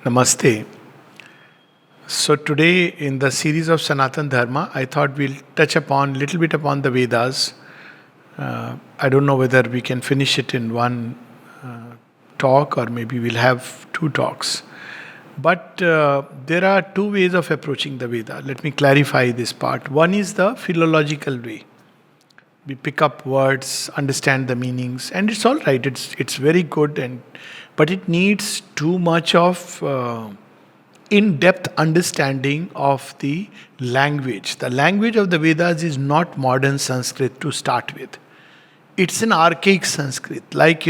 Namaste. So today in the series of Sanatan Dharma, I thought we'll touch upon little bit upon the Vedas. I don't know whether we can finish it in one talk or maybe we'll have two talks. But there are two ways of approaching the Veda. Let me clarify this part. One is the philological way. We pick up words, understand the meanings, and it's all right. It's very good, but it needs too much of in-depth understanding of the language. The language of the Vedas is not modern Sanskrit to start with. It's an archaic Sanskrit. Like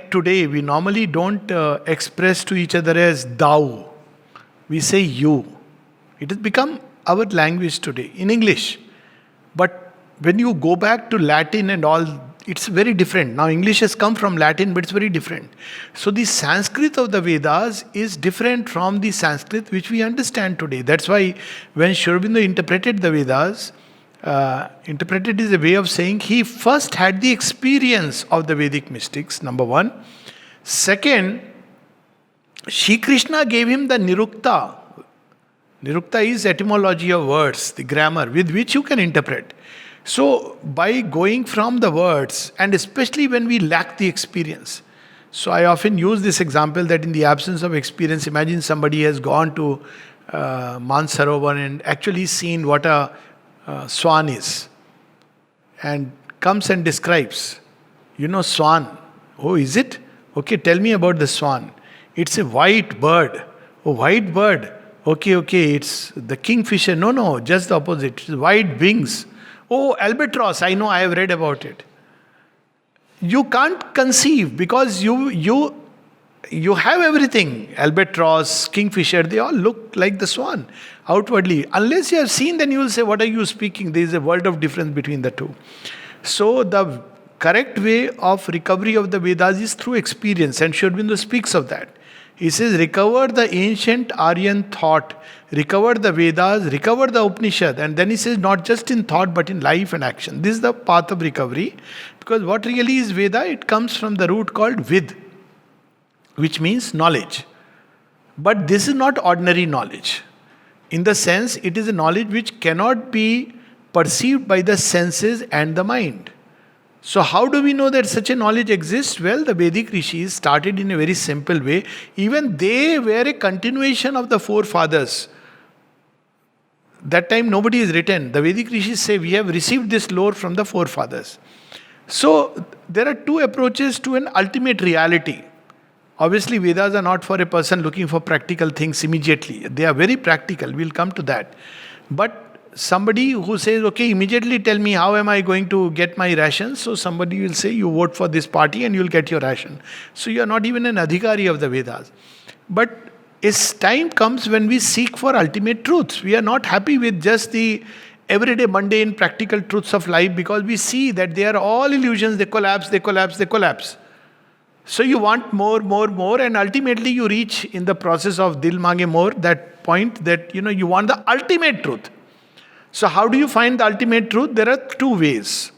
today, we normally don't express to each other as thou. We say you. It has become our language today in English. But when you go back to Latin and all, it's very different. Now, English has come from Latin, but it's very different. So, the Sanskrit of the Vedas is different from the Sanskrit which we understand today. That's why when Sri Aurobindo interpreted the Vedas, interpreted is a way of saying he first had the experience of the Vedic mystics, number one. Second, Shri Krishna gave him the Nirukta. Nirukta is etymology of words, the grammar with which you can interpret. So, by going from the words, and especially when we lack the experience. So, I often use this example that in the absence of experience, imagine somebody has gone to Mansarovar and actually seen what a swan is. And comes and describes, swan. Oh, is it? Okay, tell me about the swan. It's a white bird. Oh, white bird. Okay, it's the kingfisher. No, just the opposite. It's white wings. Oh, albatross, I know, I have read about it. You can't conceive because you have everything. Albatross, kingfisher, they all look like the swan outwardly. Unless you have seen, then you will say, what are you speaking? There is a world of difference between the two. So the correct way of recovery of the Vedas is through experience, and Sri Aurobindo speaks of that. He says, recover the ancient Aryan thought, recover the Vedas, recover the Upanishad. And then he says, not just in thought, but in life and action. This is the path of recovery. Because what really is Veda? It comes from the root called Vid, which means knowledge. But this is not ordinary knowledge. In the sense, it is a knowledge which cannot be perceived by the senses and the mind. So how do we know that such a knowledge exists? Well, the Vedic rishis started in a very simple way. Even they were a continuation of the forefathers. That time nobody is written. The Vedic rishis say we have received this lore from the forefathers. So there are two approaches to an ultimate reality. Obviously, Vedas are not for a person looking for practical things immediately. They are very practical. We'll come to that. But somebody who says, okay, immediately tell me how am I going to get my rations. So somebody will say, you vote for this party and you'll get your ration. So you are not even an adhikari of the Vedas. But as time comes when we seek for ultimate truths, we are not happy with just the everyday mundane practical truths of life because we see that they are all illusions. They collapse. So you want more, and ultimately you reach in the process of dil mange more, that point that you want the ultimate truth. So how do you find the ultimate truth? There are two ways.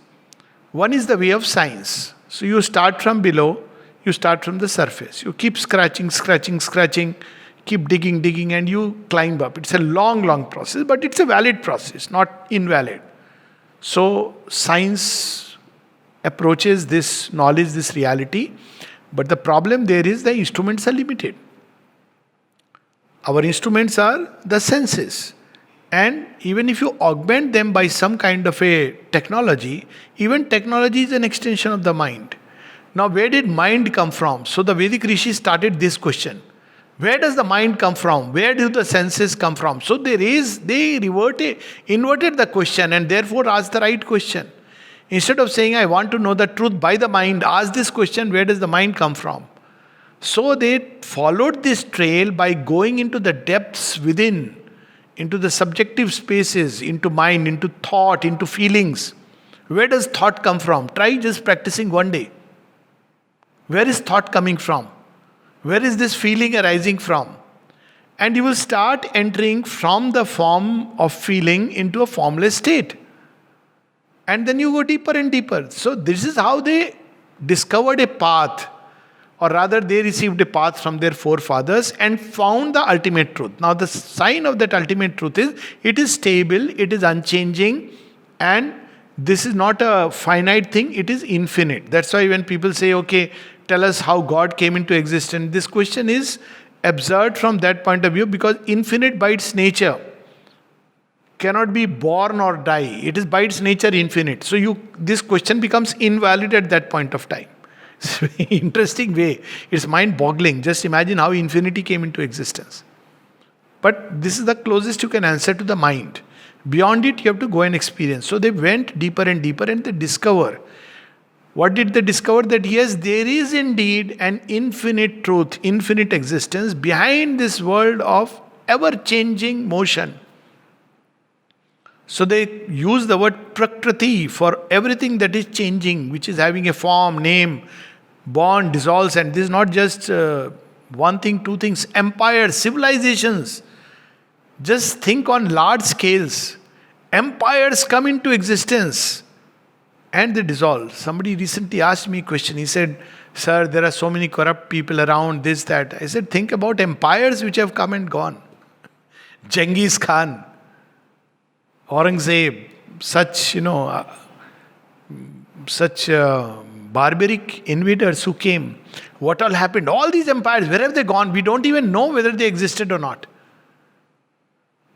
One is the way of science. So you start from below, you start from the surface. You keep scratching, keep digging, and you climb up. It's a long process, but it's a valid process, not invalid. So science approaches this knowledge, this reality, but the problem there is the instruments are limited. Our instruments are the senses. And even if you augment them by some kind of a technology, even technology is an extension of the mind. Now, where did mind come from? So the Vedic Rishi started this question. Where does the mind come from? Where do the senses come from? So they inverted the question and therefore asked the right question. Instead of saying, I want to know the truth by the mind, ask this question, where does the mind come from? So they followed this trail by going into the depths within, into the subjective spaces, into mind, into thought, into feelings. Where does thought come from? Try just practicing one day. Where is thought coming from? Where is this feeling arising from? And you will start entering from the form of feeling into a formless state. And then you go deeper and deeper. So this is how they discovered a path or rather they received a path from their forefathers and found the ultimate truth. Now the sign of that ultimate truth is it is stable, it is unchanging, and this is not a finite thing, it is infinite. That's why when people say, okay, tell us how God came into existence, this question is absurd from that point of view, because infinite by its nature cannot be born or die. It is by its nature infinite. So this question becomes invalid at that point of time. It's a very interesting way. It's mind-boggling. Just imagine how infinity came into existence. But this is the closest you can answer to the mind. Beyond it, you have to go and experience. So they went deeper and deeper, and they discover. What did they discover? That yes, there is indeed an infinite truth, infinite existence behind this world of ever-changing motion. So they use the word prakriti for everything that is changing, which is having a form, name, born, dissolves, and this is not just one thing, two things, empires, civilizations. Just think on large scales. Empires come into existence and they dissolve. Somebody recently asked me a question. He said, sir, there are so many corrupt people around, this, that. I said, think about empires which have come and gone. Genghis Khan, Aurangzeb, such barbaric invaders who came. What all happened? All these empires, where have they gone? We don't even know whether they existed or not.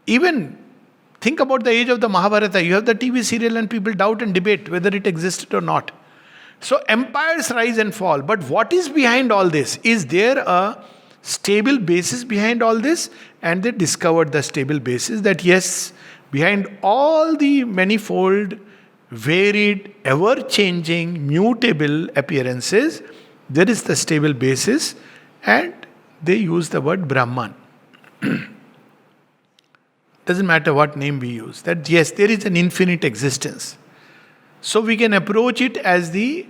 Even think about the age of the Mahabharata. You have the TV serial and people doubt and debate whether it existed or not. So empires rise and fall. But what is behind all this? Is there a stable basis behind all this? And they discovered the stable basis that yes, behind all the manifold, varied, ever-changing, mutable appearances, there is the stable basis, and they use the word Brahman. Doesn't matter what name we use. That yes, there is an infinite existence. So we can approach it as the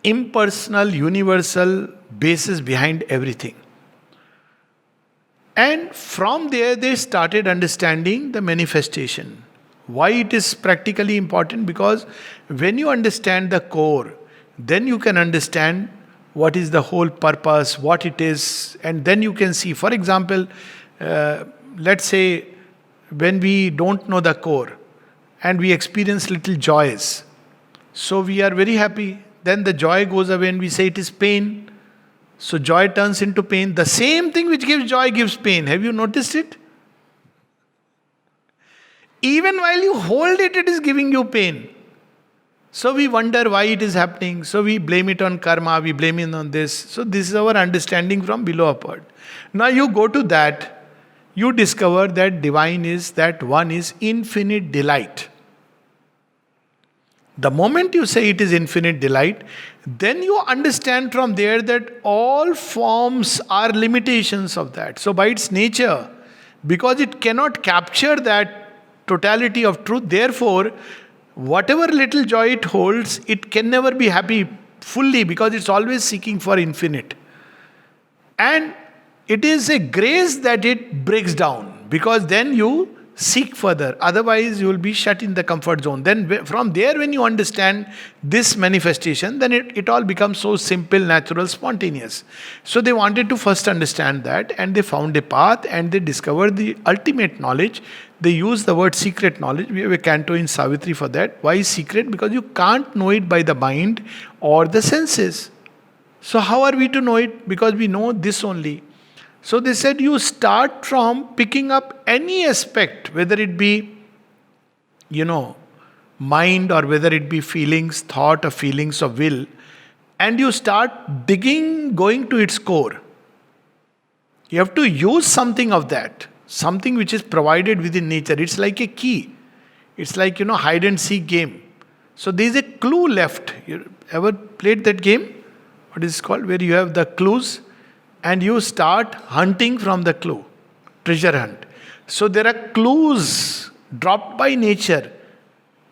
impersonal, universal basis behind everything. And from there they started understanding the manifestation. Why it is practically important? Because when you understand the core, then you can understand what is the whole purpose, what it is, and then you can see. For example, let's say when we don't know the core and we experience little joys, so we are very happy, then the joy goes away and we say it is pain. So joy turns into pain. The same thing which gives joy gives pain. Have you noticed it? Even while you hold it, it is giving you pain. So we wonder why it is happening. So we blame it on karma, we blame it on this. So this is our understanding from below upward. Now you go to that, you discover that divine is, that one is infinite delight. The moment you say it is infinite delight, then you understand from there that all forms are limitations of that. So by its nature, because it cannot capture that totality of truth, therefore, whatever little joy it holds, it can never be happy fully because it's always seeking for infinite. And it is a grace that it breaks down, because then you seek further. Otherwise, you will be shut in the comfort zone. Then from there, when you understand this manifestation, then it all becomes so simple, natural, spontaneous. So they wanted to first understand that, and they found a path, and they discovered the ultimate knowledge. They use the word secret knowledge. We have a canto in Savitri for that. Why secret? Because you can't know it by the mind or the senses. So how are we to know it? Because we know this only. So they said you start from picking up any aspect, whether it be, mind, or whether it be feelings, thought, or feelings of will, and you start digging, going to its core. You have to use something of that, something which is provided within nature. It's like a key. It's like, hide and seek game. So there is a clue left. You ever played that game? What is it called? Where you have the clues and you start hunting from the clue. Treasure hunt. So there are clues dropped by nature,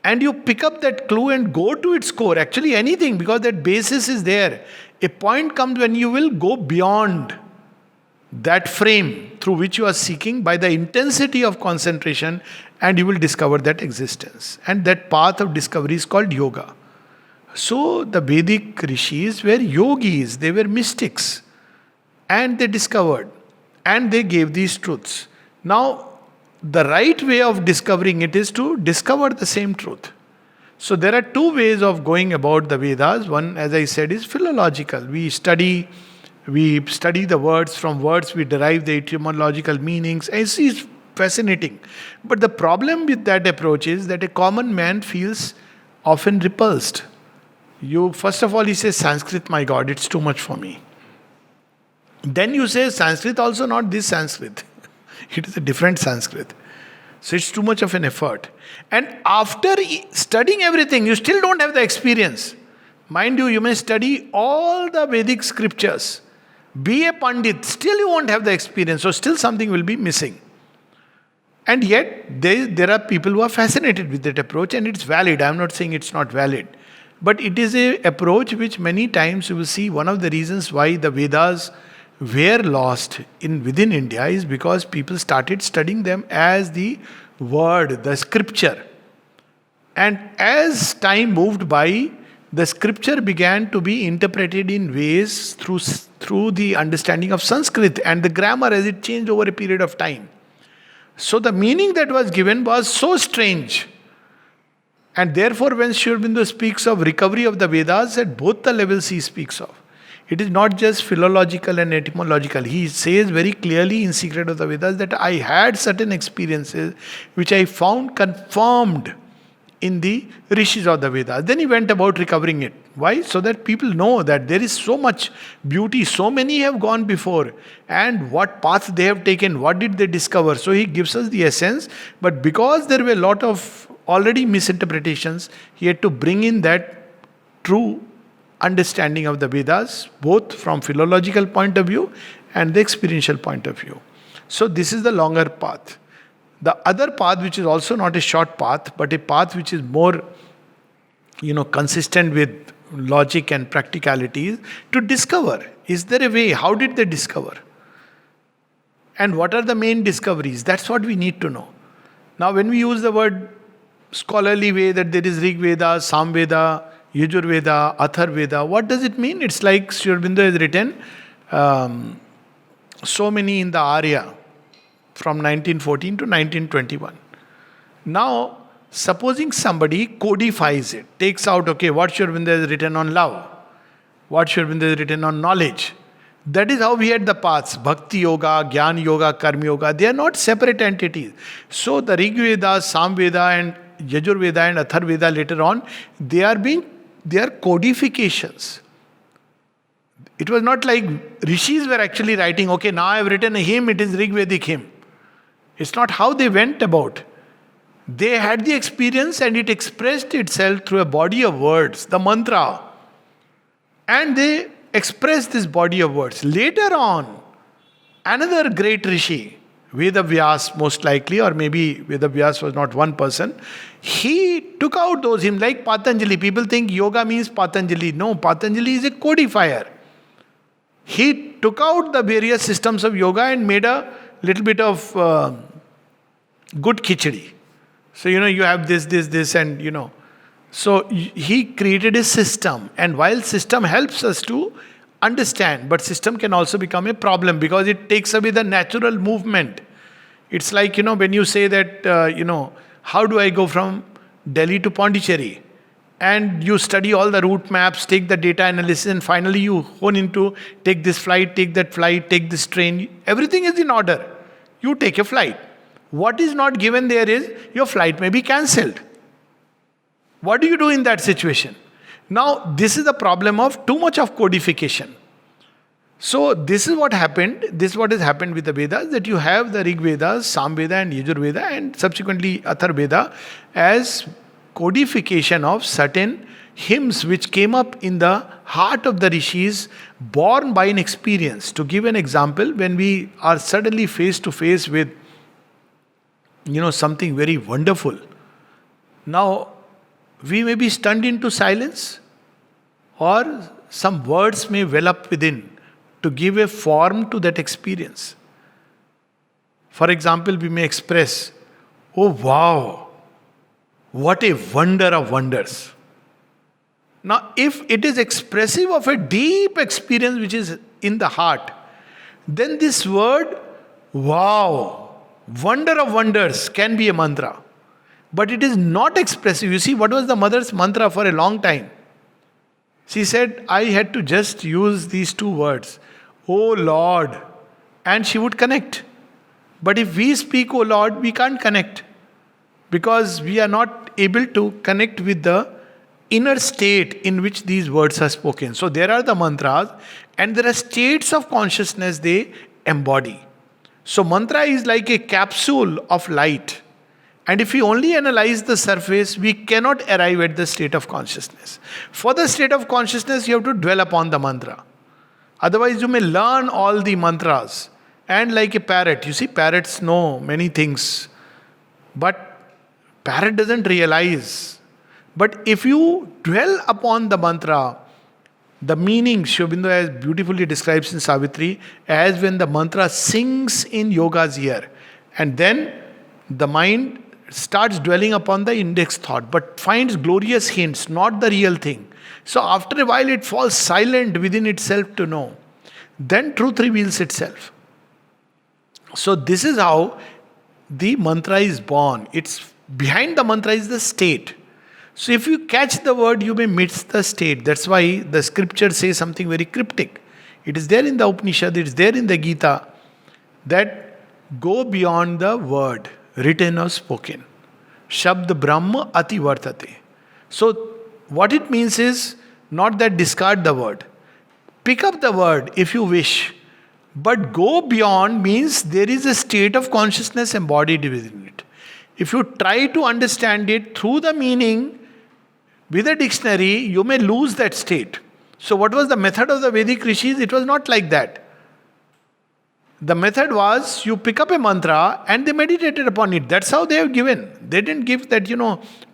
and you pick up that clue and go to its core. Actually anything, because that basis is there. A point comes when you will go beyond that frame through which you are seeking by the intensity of concentration, and you will discover that existence. And that path of discovery is called yoga. So the Vedic rishis were yogis, they were mystics. and they discovered, and they gave these truths. Now, the right way of discovering it is to discover the same truth. So there are two ways of going about the Vedas. One, as I said, is philological. We study the words. From words we derive the etymological meanings. And it's fascinating. But the problem with that approach is that a common man feels often repulsed. You first of all he says Sanskrit, my God, it's too much for me. Then you say Sanskrit, also not this Sanskrit. It is a different Sanskrit. So it's too much of an effort. And after studying everything, you still don't have the experience. Mind you, you may study all the Vedic scriptures, be a Pandit, still you won't have the experience. So still something will be missing. And yet, there are people who are fascinated with that approach, and it's valid. I'm not saying it's not valid. But it is an approach which many times you will see one of the reasons why the Vedas were lost within India is because people started studying them as the word, the scripture. And as time moved by, the scripture began to be interpreted in ways through the understanding of Sanskrit and the grammar as it changed over a period of time. So the meaning that was given was so strange. And therefore, when Sri Aurobindo speaks of recovery of the Vedas, at both the levels he speaks of. It is not just philological and etymological. He says very clearly in Secret of the Vedas that I had certain experiences which I found confirmed in the rishis of the Vedas. Then he went about recovering it. Why? So that people know that there is so much beauty, so many have gone before, and what path they have taken, what did they discover. So he gives us the essence, but because there were a lot of already misinterpretations, he had to bring in that true understanding of the Vedas, both from philological point of view and the experiential point of view. So this is the longer path. The other path, which is also not a short path, but a path which is more, consistent with logic and practicality, is to discover. Is there a way? How did they discover? And what are the main discoveries? That's what we need to know. Now, when we use the word scholarly way, that there is Rig Veda, Sam Veda, Yajur Veda, Athar Veda, what does it mean? It's like Sri Aurobindo has written so many in the Arya from 1914 to 1921. Now, supposing somebody codifies it, takes out, what Sri Aurobindo has written on love, what Sri Aurobindo has written on knowledge. That is how we had the paths, Bhakti Yoga, Jnana Yoga, Karma Yoga. They are not separate entities. So the Rig Veda, Sam Veda and Yajur Veda and Athar Veda later on, they are codifications. It was not like rishis were actually writing, now I have written a hymn, it is Rig Vedic hymn. It's not how they went about. They had the experience and it expressed itself through a body of words, the mantra. And they expressed this body of words. Later on, another great rishi, Vedavyas most likely, or maybe Vedavyas was not one person, he took out those hymns like Patanjali. People think yoga means Patanjali. No, Patanjali is a codifier. He took out the various systems of yoga and made a little bit of good khichdi. So, you have this and, So, he created a system. And while system helps us to understand, but system can also become a problem because it takes away the natural movement. It's like, when you say that, how do I go from Delhi to Pondicherry? And you study all the route maps, take the data analysis, and finally you hone into take this flight, take that flight, take this train. Everything is in order. You take a flight. What is not given there is your flight may be cancelled. What do you do in that situation? Now, this is the problem of too much of codification. So, this is what happened. This is what has happened with the Vedas, that you have the Rig Vedas, Sam Veda and Yajur Veda and subsequently Athar Veda as codification of certain hymns which came up in the heart of the rishis, born by an experience. To give an example, when we are suddenly face to face with something very wonderful, now we may be stunned into silence, or some words may well up within to give a form to that experience. For example, we may express, oh wow, what a wonder of wonders. Now, if it is expressive of a deep experience which is in the heart, then this word, wow, wonder of wonders, can be a mantra. But it is not expressive. You see, what was the mother's mantra for a long time? She said, I had to just use these two words, Oh Lord, and she would connect. But if we speak, Oh Lord, we can't connect because we are not able to connect with the inner state in which these words are spoken. So there are the mantras, and there are states of consciousness they embody. So mantra is like a capsule of light. And if we only analyze the surface, we cannot arrive at the state of consciousness. For the state of consciousness, you have to dwell upon the mantra. Otherwise, you may learn all the mantras. And like a parrot, you see, parrots know many things. But parrot doesn't realize. But if you dwell upon the mantra, the meaning, Sri Aurobindo as beautifully describes in Savitri, as when the mantra sings in yoga's ear. And then the mind starts dwelling upon the index thought, but finds glorious hints, not the real thing. So after a while it falls silent within itself to know. Then truth reveals itself. So this is how the mantra is born. It's behind the mantra is the state. So if you catch the word, you may miss the state. That's why the scripture says something very cryptic. It is there in the Upanishad, it is there in the Gita, that go beyond the word, written or spoken. Shabd Brahma ati vartate. So what it means is not that discard the word. Pick up the word if you wish. But go beyond means there is a state of consciousness embodied within it. If you try to understand it through the meaning with a dictionary, you may lose that state. So what was the method of the Vedic rishis? It was not like that. The method was you pick up a mantra and they meditated upon it. That's how they have given. They didn't give that,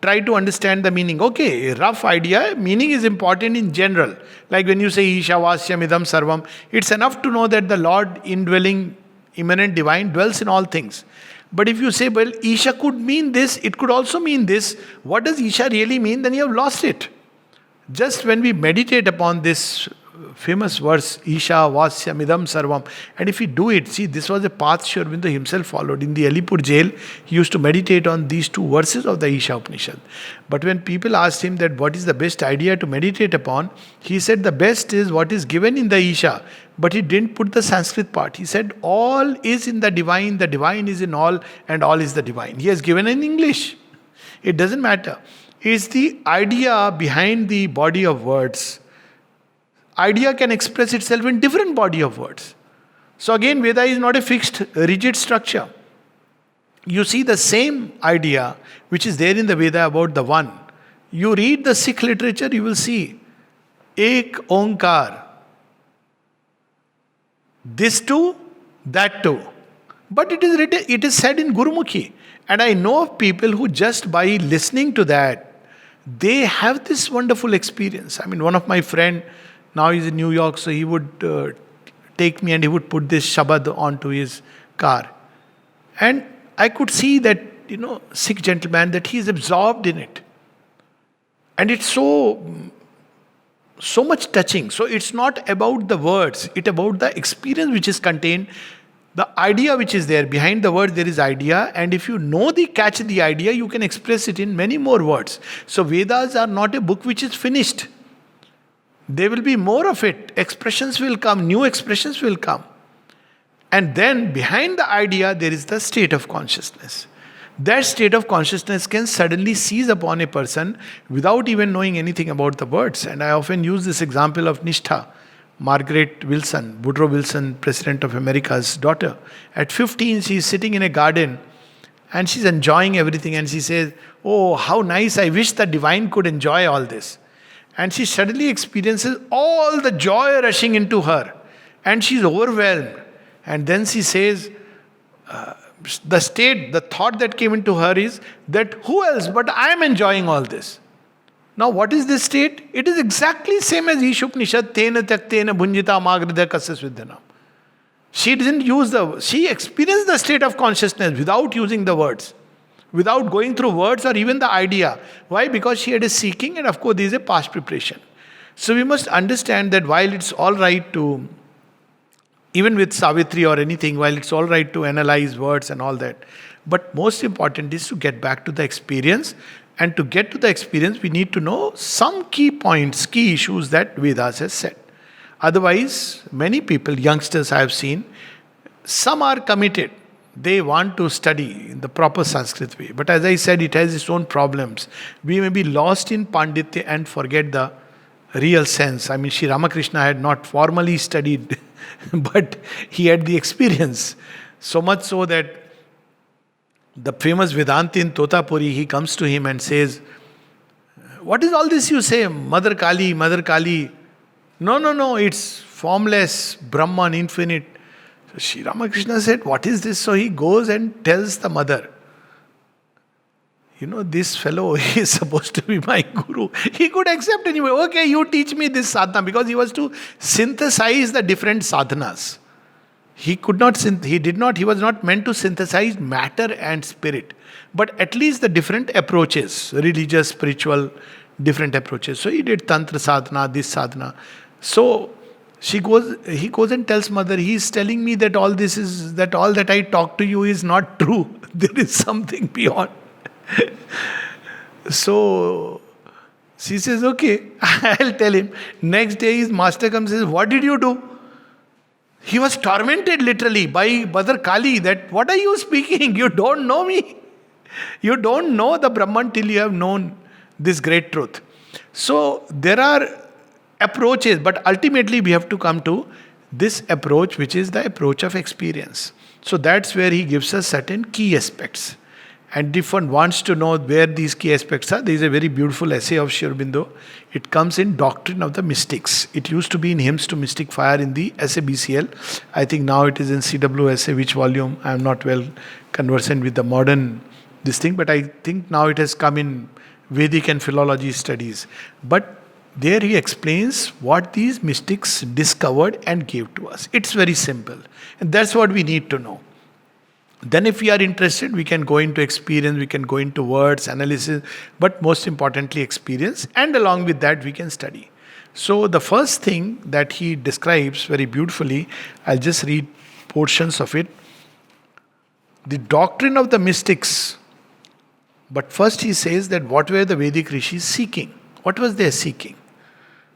try to understand the meaning. Okay, rough idea. Meaning is important in general. Like when you say Isha Vasyam Idam Sarvam, it's enough to know that the Lord, indwelling, immanent, divine, dwells in all things. But if you say, well, Isha could mean this, it could also mean this. What does Isha really mean? Then you have lost it. Just when we meditate upon this famous verse, Isha Vasya Midam Sarvam, and if we do it, see, this was a path Sri Aurobindo himself followed. In the Alipur jail, he used to meditate on these two verses of the Isha Upanishad. But when people asked him that what is the best idea to meditate upon, he said the best is what is given in the Isha. But he didn't put the Sanskrit part. He said all is in the divine is in all, and all is the divine. He has given in English. It doesn't matter. It's the idea behind the body of words. Idea can express itself in different body of words. So again, Veda is not a fixed, rigid structure. You see the same idea which is there in the Veda about the one. You read the Sikh literature, you will see Ek Onkar. This too, that too. But it is written, it is said in Gurumukhi. And I know of people who just by listening to that, they have this wonderful experience. I mean, one of my friend, now he's in New York, so he would take me and he would put this Shabad onto his car. And I could see that, Sikh gentleman, that he is absorbed in it. And it's so much touching. So it's not about the words, it's about the experience which is contained, the idea which is there. Behind the word there is idea, and if you catch the idea, you can express it in many more words. So Vedas are not a book which is finished. There will be more of it. Expressions will come, new expressions will come. And then behind the idea, there is the state of consciousness. That state of consciousness can suddenly seize upon a person without even knowing anything about the words. And I often use this example of Nishtha, Margaret Wilson, Woodrow Wilson, President of America's daughter. At 15, she is sitting in a garden and she's enjoying everything. And she says, oh, how nice, I wish the divine could enjoy all this. And she suddenly experiences all the joy rushing into her. And she's overwhelmed. And then she says, the thought that came into her is that who else but I am enjoying all this. Now what is this state? It is exactly same as Ishopanishad, Tena Tyaktena Bhunjita Magradha Kasya Svidhanam. She experienced the state of consciousness without using the words. Without going through words or even the idea. Why? Because she had a seeking, and of course there is a past preparation. So we must understand that while it's all right to even with Savitri or anything, while it's all right to analyze words and all that, but most important is to get back to the experience. And to get to the experience, we need to know some key points, key issues that Vedas has said. Otherwise, many people, youngsters I have seen, some are committed. They want to study in the proper Sanskrit way. But as I said, it has its own problems. We may be lost in Panditya and forget the real sense. I mean, Sri Ramakrishna had not formally studied, but he had the experience. So much so that the famous Vedanti in Totapuri, he comes to him and says, "What is all this you say? Mother Kali, Mother Kali." No, no, no, it's formless, Brahman, infinite. So Sri Ramakrishna said, "What is this?" So he goes and tells the mother, this fellow he is supposed to be my guru. He could accept anyway. Okay, you teach me this sadhana, because he was to synthesize the different sadhanas. He was not meant to synthesize matter and spirit, but at least the different approaches, religious, spiritual, different approaches. So he did Tantra sadhana, this sadhana. So he goes and tells mother, he is telling me that all that I talk to you is not true. There is something beyond. So she says, okay, I'll tell him. Next day his master comes and says, what did you do? He was tormented literally by Mother Kali, that what are you speaking? You don't know me. You don't know the Brahman till you have known this great truth. So there are approaches, but ultimately we have to come to this approach, which is the approach of experience. So that's where he gives us certain key aspects. And if one wants to know where these key aspects are, there is a very beautiful essay of Sri Aurobindo. It comes in Doctrine of the Mystics. It used to be in Hymns to Mystic Fire in the SABCL. I think now it is in CWSA, which volume? I am not well conversant with the modern this thing, but I think now it has come in Vedic and Philology studies. But there he explains what these mystics discovered and gave to us. It's very simple. And that's what we need to know. Then if we are interested, we can go into experience, we can go into words, analysis, but most importantly experience, and along with that we can study. So the first thing that he describes very beautifully, I'll just read portions of it. The doctrine of the mystics. But first he says that what were the Vedic rishis seeking? What was they seeking?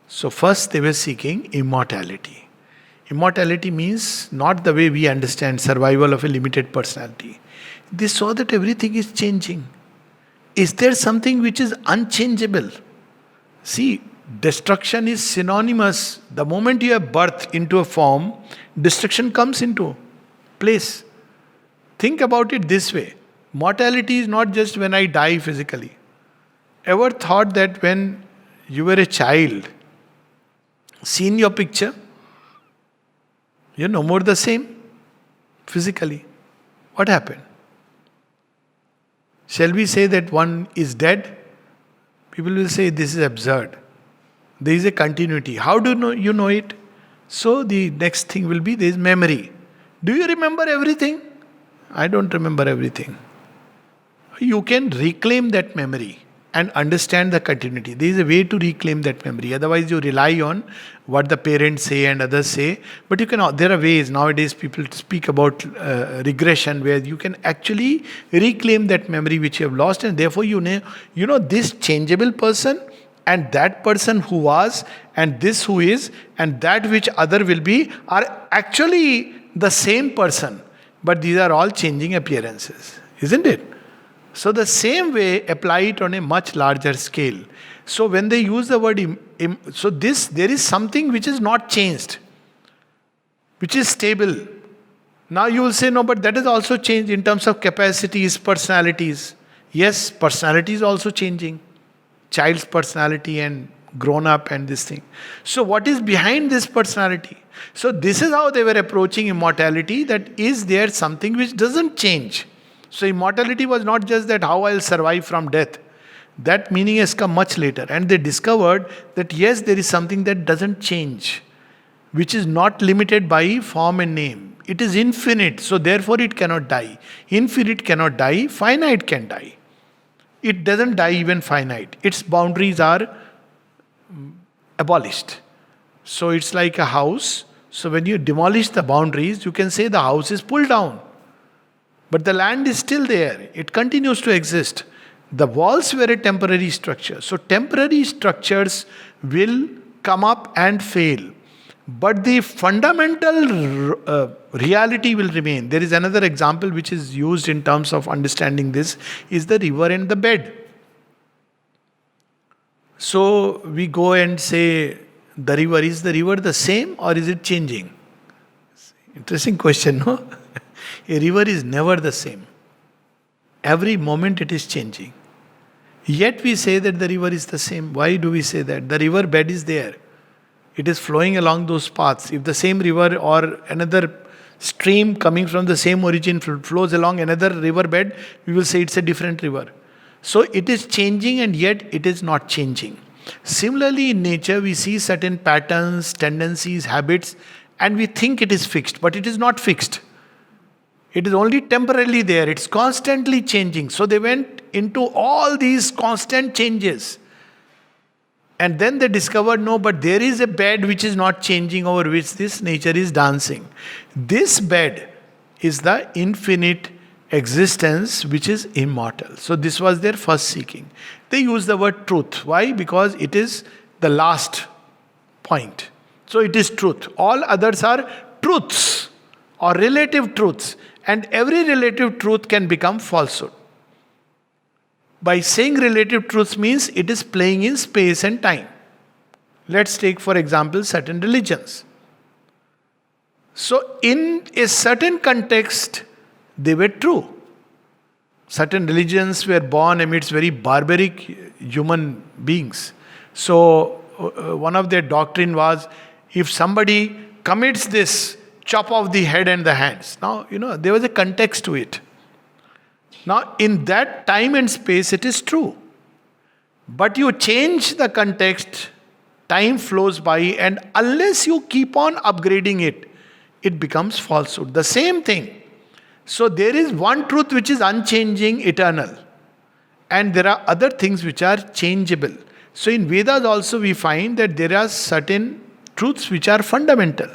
So first they were seeking immortality. Immortality means not the way we understand survival of a limited personality. They saw that everything is changing. Is there something which is unchangeable? See, destruction is synonymous. The moment you have birth into a form, destruction comes into place. Think about it this way. Mortality is not just when I die physically. Ever thought that when you were a child, seen your picture? You're no more the same physically. What happened? Shall we say that one is dead? People will say this is absurd. There is a continuity. How do you know it? So the next thing will be there is memory. Do you remember everything? I don't remember everything. You can reclaim that memory and understand the continuity. There is a way to reclaim that memory. Otherwise, you rely on what the parents say and others say. But there are ways. Nowadays, people speak about regression, where you can actually reclaim that memory which you have lost, and therefore you know this changeable person and that person who was and this who is and that which other will be are actually the same person. But these are all changing appearances, isn't it? So the same way, apply it on a much larger scale. So when they use the word, there is something which is not changed, which is stable. Now you will say, no, but that is also changed in terms of capacities, personalities. Yes, personality is also changing. Child's personality and grown up and this thing. So what is behind this personality? So this is how they were approaching immortality, that is there something which doesn't change. So immortality was not just that how I'll survive from death. That meaning has come much later. And they discovered that yes, there is something that doesn't change, which is not limited by form and name. It is infinite, so therefore it cannot die. Infinite cannot die, finite can die. It doesn't die even finite. Its boundaries are abolished. So it's like a house So when you demolish the boundaries, you can say the house is pulled down. But the land is still there. It continues to exist. The walls were a temporary structure. So temporary structures will come up and fail. But the fundamental reality will remain. There is another example which is used in terms of understanding this, is the river and the bed. So we go and say, is the river the same or is it changing? Interesting question, no? A river is never the same. Every moment it is changing. Yet we say that the river is the same. Why do we say that? The river bed is there. It is flowing along those paths. If the same river or another stream coming from the same origin flows along another river bed, we will say it's a different river. So it is changing and yet it is not changing. Similarly, in nature, we see certain patterns, tendencies, habits, and we think it is fixed, but it is not fixed. It is only temporarily there. It's constantly changing. So they went into all these constant changes. And then they discovered, no, but there is a bed which is not changing, over which this nature is dancing. This bed is the infinite existence which is immortal. So this was their first seeking. They use the word truth. Why? Because it is the last point. So it is truth. All others are truths or relative truths. And every relative truth can become falsehood. By saying relative truths means it is playing in space and time. Let's take, for example, certain religions. So in a certain context, they were true. Certain religions were born amidst very barbaric human beings. So one of their doctrine was, if somebody commits this, chop off the head and the hands. Now, there was a context to it. Now, in that time and space, it is true. But you change the context, time flows by, and unless you keep on upgrading it, it becomes falsehood. The same thing. So there is one truth which is unchanging, eternal. And there are other things which are changeable. So in Vedas also we find that there are certain truths which are fundamental.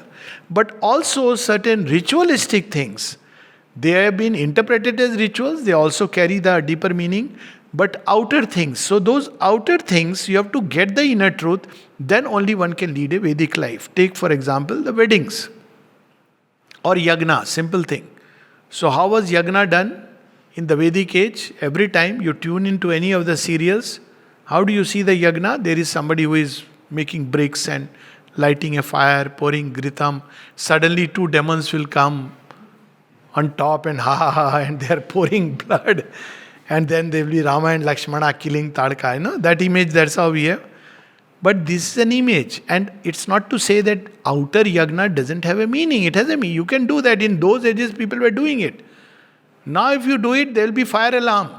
But also certain ritualistic things. They have been interpreted as rituals. They also carry the deeper meaning. But outer things. So those outer things, you have to get the inner truth. Then only one can lead a Vedic life. Take for example the weddings. Or yagna, simple thing. So how was yagna done? In the Vedic age, every time you tune into any of the serials, how do you see the yagna? There is somebody who is making bricks and lighting a fire, pouring gritam. Suddenly two demons will come on top and ha ha ha, and they are pouring blood. And then there will be Rama and Lakshmana killing Tadka. That image, that's how we have. But this is an image. And it's not to say that outer yagna doesn't have a meaning. It has a meaning. You can do that. In those ages, people were doing it. Now if you do it, there will be fire alarm.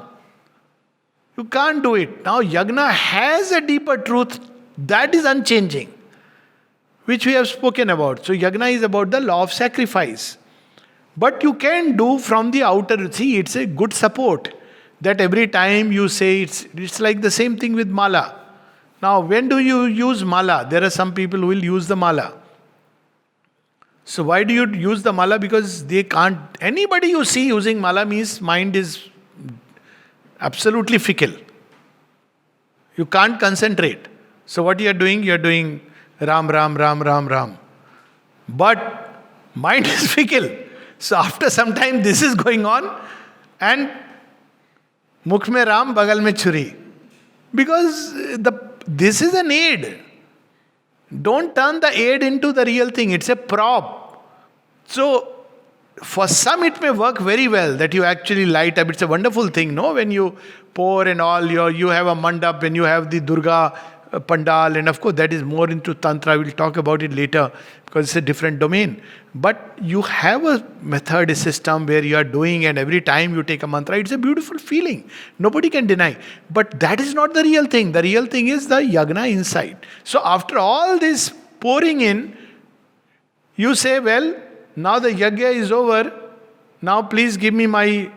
You can't do it. Now yagna has a deeper truth that is unchanging, which we have spoken about. So yagna is about the law of sacrifice. But you can do from the outer. See, it's a good support. That every time you say, it's like the same thing with mala. Now, when do you use mala? There are some people who will use the mala. So why do you use the mala? Because they can't. Anybody you see using mala means mind is absolutely fickle. You can't concentrate. So what you are doing? You are doing Ram, Ram, Ram, Ram, Ram. But mind is fickle. So after some time this is going on and Mukh mein Ram, Bagal mein Churi. Because this is an aid. Don't turn the aid into the real thing. It's a prop. So for some it may work very well that you actually light up. It's a wonderful thing, no? When you pour and all, you have a mandap, when you have the Durga pandal, and of course that is more into Tantra. We'll talk about it later because it's a different domain. But you have a method, a system where you are doing, and every time you take a mantra, it's a beautiful feeling. Nobody can deny. But that is not the real thing. The real thing is the yagna inside. So after all this pouring in, you say, well, now the yagya is over. Now please give me my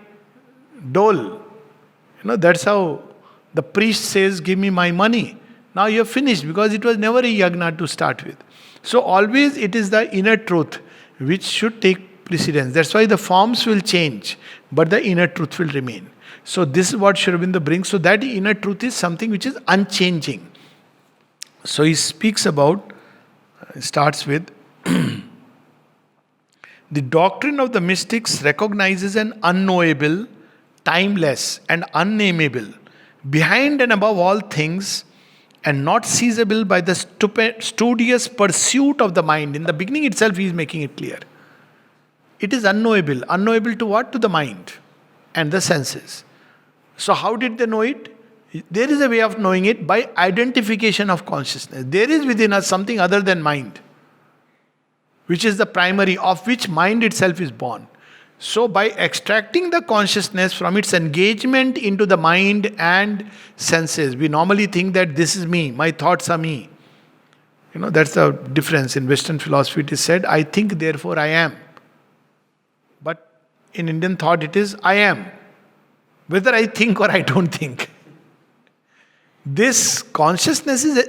dole. That's how the priest says, give me my money. Now you have finished, because it was never a yagna to start with. So always it is the inner truth which should take precedence. That's why the forms will change, but the inner truth will remain. So this is what Sri Aurobindo brings. So that inner truth is something which is unchanging. So he speaks about, starts with, the doctrine of the mystics recognizes an unknowable, timeless, and unnameable, behind and above all things, and not seizable by the studious pursuit of the mind. In the beginning itself, he is making it clear. It is unknowable. Unknowable to what? To the mind and the senses. So, how did they know it? There is a way of knowing it by identification of consciousness. There is within us something other than mind, which is the primary, of which mind itself is born. So, by extracting the consciousness from its engagement into the mind and senses, we normally think that this is me, my thoughts are me. That's the difference. In Western philosophy, it is said, I think, therefore I am. But in Indian thought, it is I am, whether I think or I don't think. This consciousness is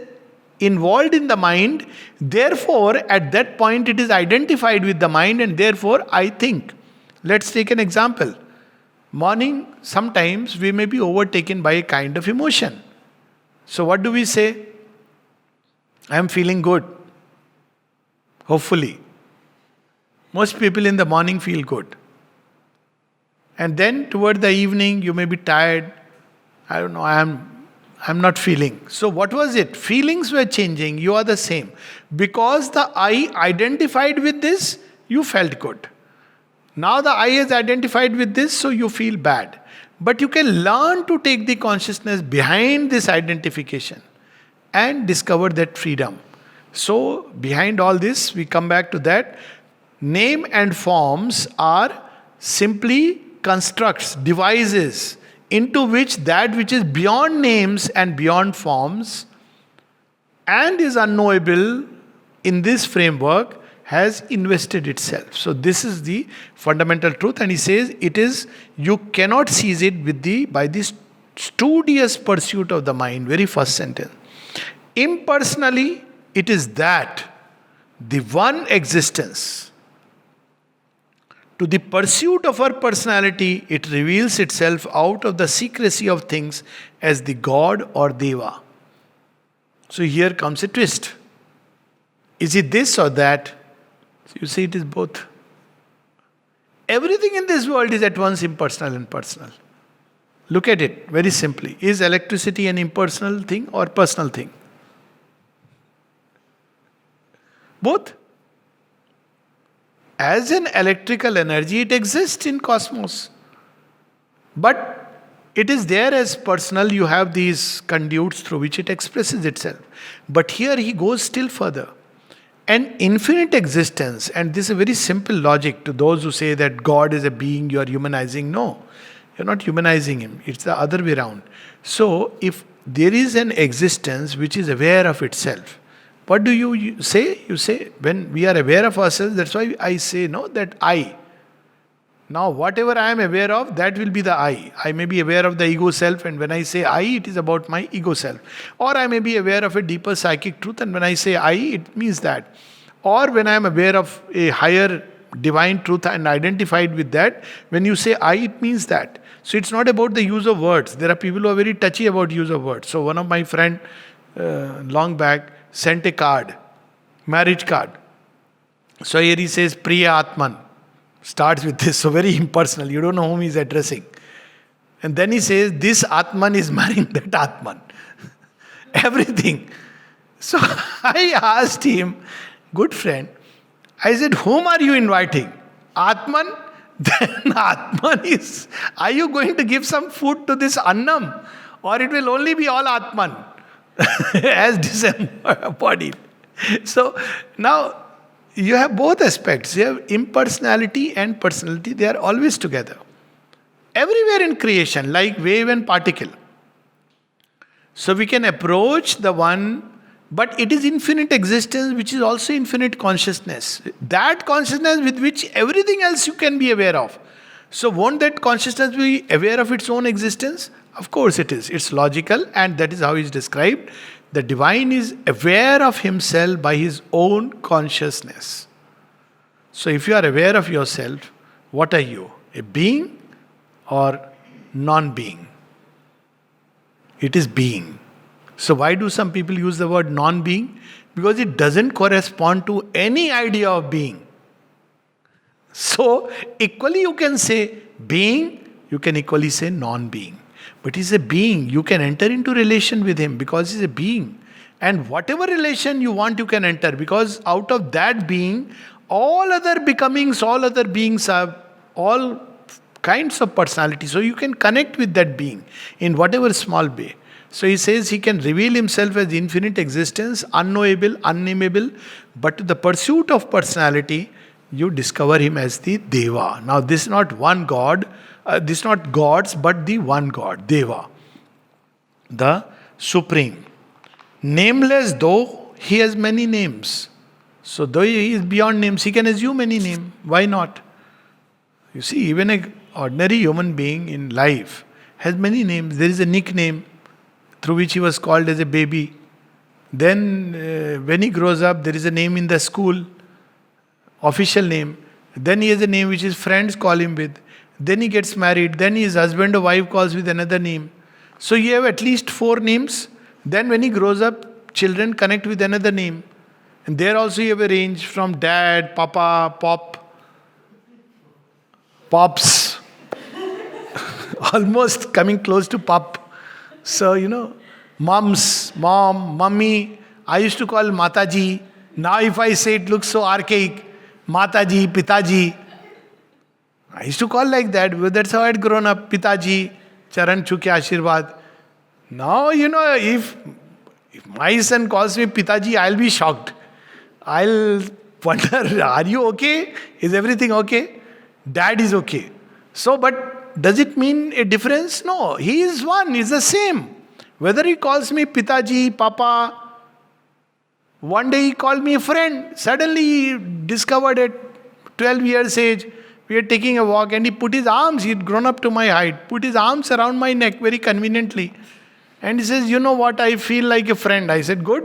involved in the mind, therefore, at that point, it is identified with the mind, and therefore, I think. Let's take an example. Morning, sometimes we may be overtaken by a kind of emotion. So, what do we say? I am feeling good. Hopefully. Most people in the morning feel good. And then toward the evening, you may be tired. I don't know, I'm not feeling. So what was it? Feelings were changing. You are the same. Because the I identified with this, you felt good. Now the I is identified with this, so you feel bad. But you can learn to take the consciousness behind this identification and discover that freedom. So behind all this, we come back to that. Name and forms are simply constructs, devices, into which that which is beyond names and beyond forms and is unknowable in this framework has invested itself. So this is the fundamental truth, and he says it is, you cannot seize it by the studious pursuit of the mind. Very first sentence. Impersonally, it is that, the one existence. To the pursuit of our personality, it reveals itself out of the secrecy of things as the God or Deva. So here comes a twist. Is it this or that? So you see, it is both. Everything in this world is at once impersonal and personal. Look at it very simply. Is electricity an impersonal thing or personal thing? Both. As an electrical energy, it exists in cosmos. But it is there as personal. You have these conduits through which it expresses itself. But here he goes still further. An infinite existence, and this is a very simple logic to those who say that God is a being you are humanizing. No, you're not humanizing him. It's the other way around. So, if there is an existence which is aware of itself, what do you say? You say, when we are aware of ourselves, that's why I say, no, that I. Now, whatever I am aware of, that will be the I. I may be aware of the ego self, and when I say I, it is about my ego self. Or I may be aware of a deeper psychic truth, and when I say I, it means that. Or when I am aware of a higher divine truth and identified with that, when you say I, it means that. So it's not about the use of words. There are people who are very touchy about use of words. So one of my friend, long back, sent a card, marriage card. So here he says, Priya Atman. Starts with this, so very impersonal. You don't know whom he's addressing. And then he says, this Atman is marrying that Atman. Everything. So I asked him, good friend, I said, whom are you inviting? Atman? Then Atman is, are you going to give some food to this Annam? Or it will only be all Atman as disembodied. So now, you have both aspects. You have impersonality and personality. They are always together. Everywhere in creation, like wave and particle. So we can approach the one, but it is infinite existence, which is also infinite consciousness. That consciousness with which everything else you can be aware of. So won't that consciousness be aware of its own existence? Of course it is. It's logical, and that is how it's described. The divine is aware of himself by his own consciousness. So if you are aware of yourself, what are you? A being or non-being? It is being. So why do some people use the word non-being? Because it doesn't correspond to any idea of being. So equally you can say being, you can equally say non-being. But he's a being. You can enter into relation with him because he's a being. And whatever relation you want, you can enter, because out of that being, all other becomings, all other beings have all kinds of personality. So you can connect with that being in whatever small way. So he says he can reveal himself as infinite existence, unknowable, unnameable, but to the pursuit of personality, you discover him as the Deva. Now this is not one God, this is not gods, but the one God, Deva, the Supreme. Nameless though, he has many names. So though he is beyond names, he can assume any name. Why not? You see, even an ordinary human being in life has many names. There is a nickname through which he was called as a baby. Then when he grows up, there is a name in the school, official name. Then he has a name which his friends call him with. Then he gets married. Then his husband or wife calls with another name. So you have at least 4 names. Then when he grows up, children connect with another name. And there also you have a range from dad, papa, pops, almost coming close to pop. So, mums, mom, mummy. I used to call Mataji. Now if I say it looks so archaic. Mataji, Pitaji. I used to call like that, because that's how I had grown up. Pitaji, Charan Chuke Ashirwad. Now, if my son calls me Pitaji, I'll be shocked. I'll wonder, are you okay? Is everything okay? Dad is okay. So, but does it mean a difference? No, he is one, he's the same. Whether he calls me Pitaji, Papa, one day he called me a friend. Suddenly he discovered at 12 years age, we were taking a walk and he put his arms, he had grown up to my height, put his arms around my neck very conveniently. And he says, you know what, I feel like a friend. I said, good.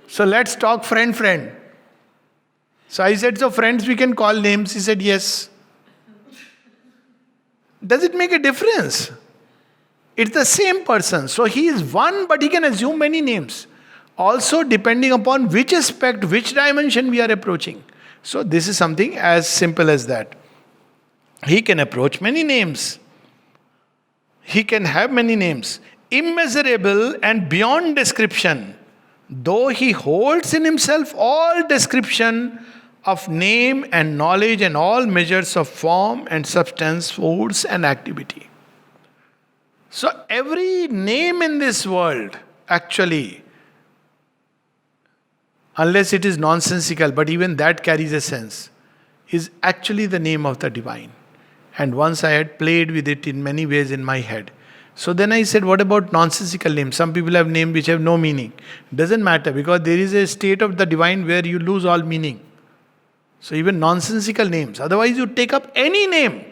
So let's talk friend. So I said, so friends we can call names. He said, yes. Does it make a difference? It's the same person. So he is one, but he can assume many names. Also depending upon which aspect, which dimension we are approaching. So this is something as simple as that. He can approach many names. He can have many names. Immeasurable and beyond description, though he holds in himself all description of name and knowledge and all measures of form and substance, force and activity. So every name in this world, actually, unless it is nonsensical, but even that carries a sense, is actually the name of the divine. And once I had played with it in many ways in my head. So then I said, what about nonsensical names? Some people have names which have no meaning. Doesn't matter, because there is a state of the divine where you lose all meaning. So even nonsensical names. Otherwise you take up any name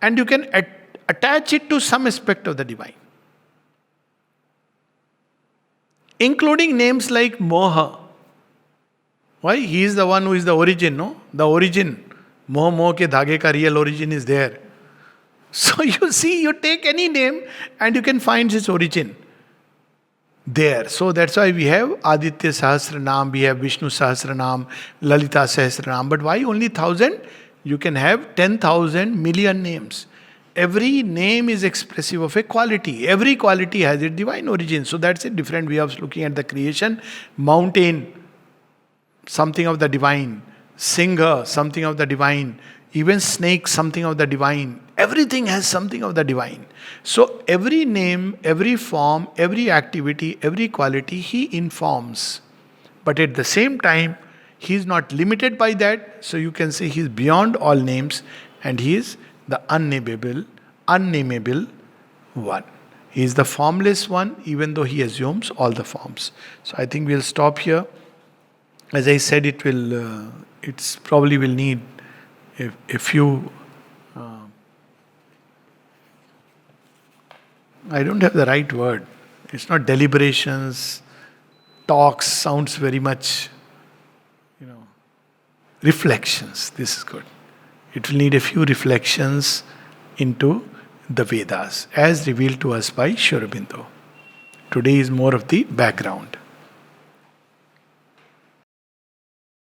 and you can attach it to some aspect of the divine. Including names like Moha. Why? He is the one who is the origin, no? The origin. Moh ke dhage ka real origin is there. So you see, you take any name and you can find its origin there. So that's why we have Aditya Sahasranam, we have Vishnu Sahasranam, Lalita Sahasranam. But why only 1,000? You can have 10,000 million names. Every name is expressive of a quality. Every quality has its divine origin. So that's a different way of looking at the creation. Mountain, something of the divine. Singer, something of the divine. Even snake, something of the divine. Everything has something of the divine. So every name, every form, every activity, every quality, he informs. But at the same time, he is not limited by that. So you can say he is beyond all names and he is the unnameable one. He is the formless one, even though he assumes all the forms. So I think we'll stop here. As I said, it's probably will need a few. I don't have the right word. It's not deliberations. talks sounds very much, reflections. This is good. It will need a few reflections into the Vedas as revealed to us by Sri Aurobindo. Today is more of the background.